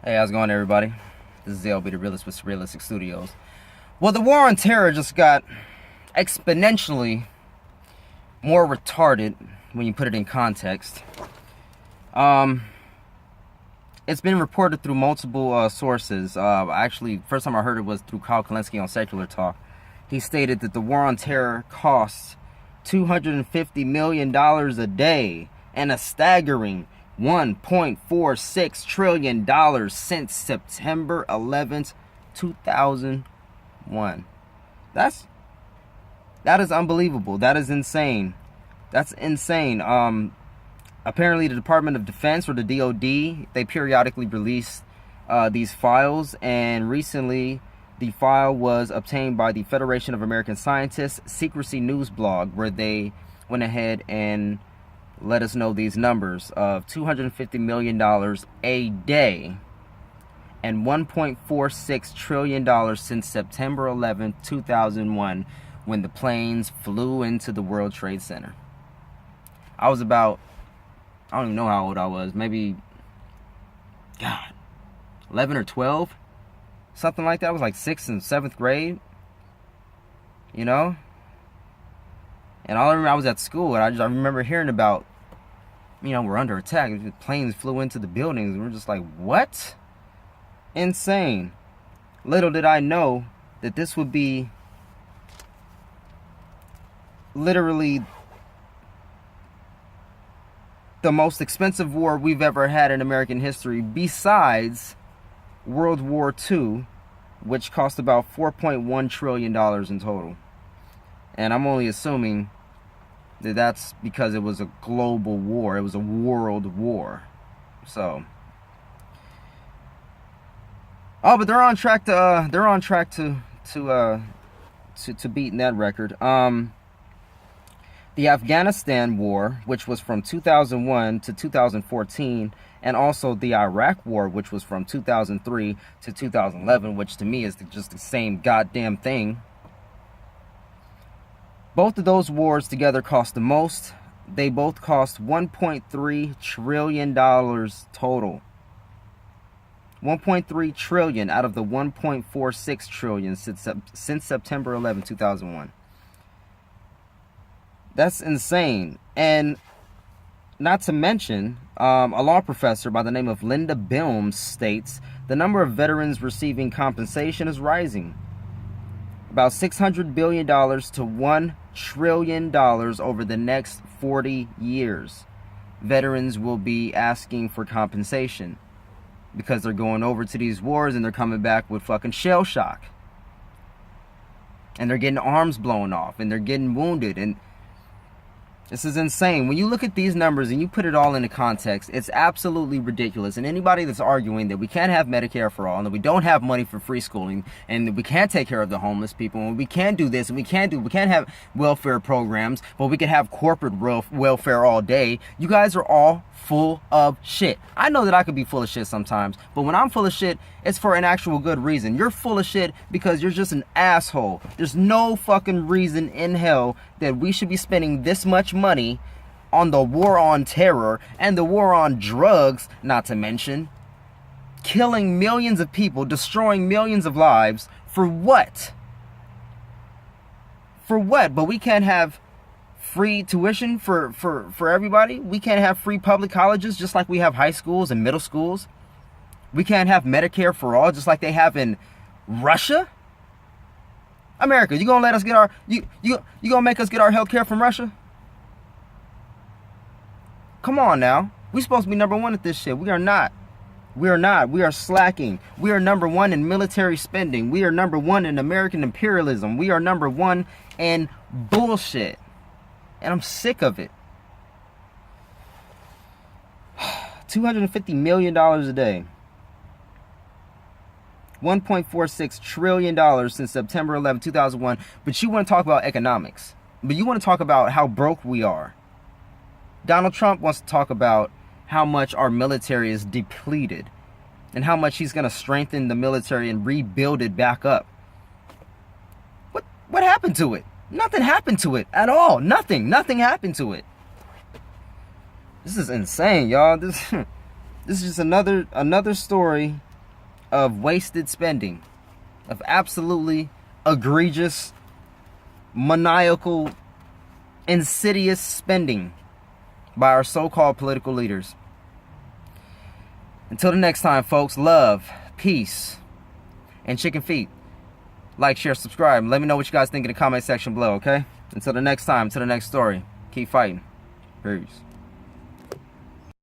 Hey, how's it going, everybody? This is Lbtharealist with Realistic Studios. Well, the war on terror just got exponentially more retarded when you put it in context. It's been reported through multiple sources. Actually, first time I heard it was through Kyle Kalinske on Secular Talk. He stated that the war on terror costs $250 million a day and a staggering $1.46 trillion since September 11th, 2001. That is unbelievable. That is insane. That's insane. Apparently the Department of Defense, or the DOD, they periodically release these files, and recently the file was obtained by the Federation of American Scientists Secrecy News blog, where they went ahead and let us know these numbers of $250 million a day and $1.46 trillion since September 11th, 2001, when the planes flew into the World Trade Center. I was about, I don't even know how old I was, maybe, God, 11 or 12, something like that. I was like 6th and 7th grade, you know? And all I remember, I was at school, and I remember hearing about, we're under attack. Planes flew into the buildings, and we're just like, what? Insane. Little did I know that this would be literally the most expensive war we've ever had in American history, besides World War II, which cost about $4.1 trillion in total. And I'm only assuming that that's because it was a global war. It was a world war. So, but they're on track to beating that record. The Afghanistan war, which was from 2001 to 2014, and also the Iraq war, which was from 2003 to 2011, which to me is just the same goddamn thing. Both of those wars together cost the most. They both cost $1.3 trillion total. 1.3 trillion out of the 1.46 trillion since September 11, 2001. That's insane. And not to mention, a law professor by the name of Linda Bilmes states the number of veterans receiving compensation is rising. About $600 billion to $1 trillion over the next 40 years. Veterans will be asking for compensation because they're going over to these wars and they're coming back with fucking shell shock. And they're getting arms blown off and they're getting wounded, and this is insane. When you look at these numbers and you put it all into context, it's absolutely ridiculous. And anybody that's arguing that we can't have Medicare for all, and that we don't have money for free schooling, and that we can't take care of the homeless people, and we can't do this, and we can't have welfare programs, but we can have corporate welfare all day, you guys are all full of shit. I know that I could be full of shit sometimes, but when I'm full of shit, it's for an actual good reason. You're full of shit because you're just an asshole. There's no fucking reason in hell that we should be spending this much money on the war on terror and the war on drugs, not to mention killing millions of people, destroying millions of lives. For what? For what? But we can't have free tuition for everybody. We can't have free public colleges just like we have high schools and middle schools. We can't have Medicare for all just like they have in Russia. America, you gonna let us get our you gonna make us get our health care from Russia? Come on now. We supposed to be number one at this shit. We are not. We are not. We are slacking. We are number one in military spending. We are number one in American imperialism. We are number one in bullshit. And I'm sick of it. $250 million a day. $1.46 trillion since September 11, 2001. But you want to talk about economics. But you want to talk about how broke we are. Donald Trump wants to talk about how much our military is depleted and how much he's going to strengthen the military and rebuild it back up. What happened to it? Nothing happened to it at all. Nothing happened to it. This is insane, y'all. This is just another story of wasted spending, of absolutely egregious, maniacal, insidious spending by our so-called political leaders. Until the next time, folks, love, peace, and chicken feet. Like, share, subscribe. Let me know what you guys think in the comment section below, okay? Until the next time, until the next story, keep fighting. Peace.